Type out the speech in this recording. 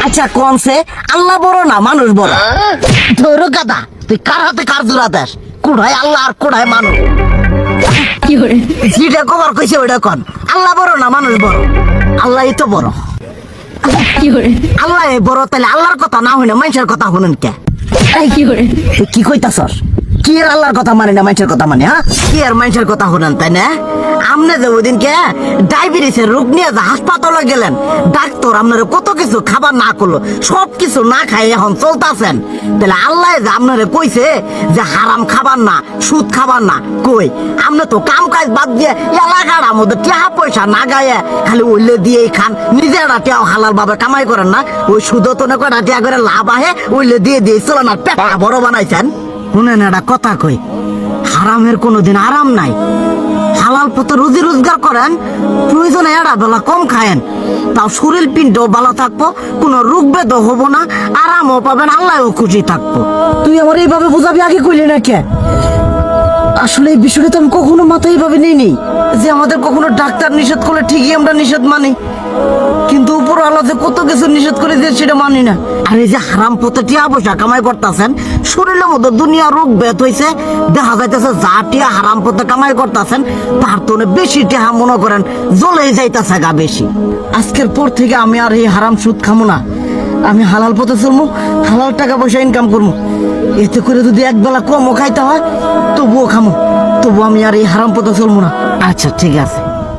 আচ্ছা কোনছে আল্লাহ বড় না মানুষ বড়? ধরো গাদা, তুই কার হাতে কার জোড়া দেশ? কোড়ায় আল্লাহ আর কোড়ায় মানুষ। যেটা কবার কইছে ওইটা কন। আল্লাহ বড় না মানুষ বড়? আল্লাহই তো বড়। আল্লাহ বড়, তাহলে আল্লাহর কথা না হইনা মানুষের কথা শুনেন কে? তুই কি কইতাছস? কি আর আল্লাহর কথা মানে না মানুষের কথা মানে? হ্যাঁ, কি আর মানুষের কথা শুনেন তাই না? আমনে যে ওই দিনকে ডায়াবেটিসের রোগ নিয়ে যে হাসপাতালে গেলেন, ডাক্তার আপনার কত কিছু খাবার না করলো, সব কিছু না খাই এখন চলতেছেন। তাহলে আল্লাহ যে আপনারে কইছে যে হারাম খাবার না, সুদ খাবার না, কই আপনি তো কাম কাজ বাদ দিয়ে এলাকার আমাদের টাকা পয়সা না গায়ে খালি ওইলে দিয়েই খান, নিজেরা টেও হালাল ভাবে কামাই করেন না, ওই সুদও তো না কটা টিয়া করে লাভ আহে ওইলে দিয়ে দিয়ে চলেন আর পেটটা বড় বানাইছেন। শুনেন একটা কথা কই, হারামের কোনোদিন আরাম নাই। হালাল পথে রুজি রোজগার করেন, প্রয়োজনে এড়া বেলা কম খায়েন, তাও শরীর পিণ্ডও ভালো থাকবো, কোনো রোগ বেদও হবো না, আরামও পাবেন, আল্লাহও খুশি থাকবো। তুই আমার এইভাবে বুঝাবি আগে কইলি না কে? আসলে এই বিষয়টা তো আমি কখনো মাথায় এইভাবে নিইনি যে আমাদের কখনো ডাক্তার নিষেধ করলে ঠিকই আমরা নিষেধ মানি, কিন্তু উপর আল্লাহ যে কত কিছু নিষেধ করে দিয়ে সেটা মানি না। আর এই যে হারাম পথে টিয়া পয়সা কামাই করতেছেন, শরীরের মধ্যে দুনিয়া রোগ ব্যাত হয়েছে, দেখা যাইতেছে যা টিয়া হারাম পথে কামাই করতেছেন তার তো বেশি টিয়া মনে করেন জ্বলে যাইতেছে গা বেশি। আজকের পর থেকে আমি আর এই হারাম সুদ খামো না, আমি হালাল পথে চলবো, হালাল টাকা পয়সা ইনকাম করবো। এতে করে যদি একবেলা কমও খাইতে হয় তবুও খামো, তবু আমি আর এই হারাম পথে চলবো না। আচ্ছা ঠিক আছে।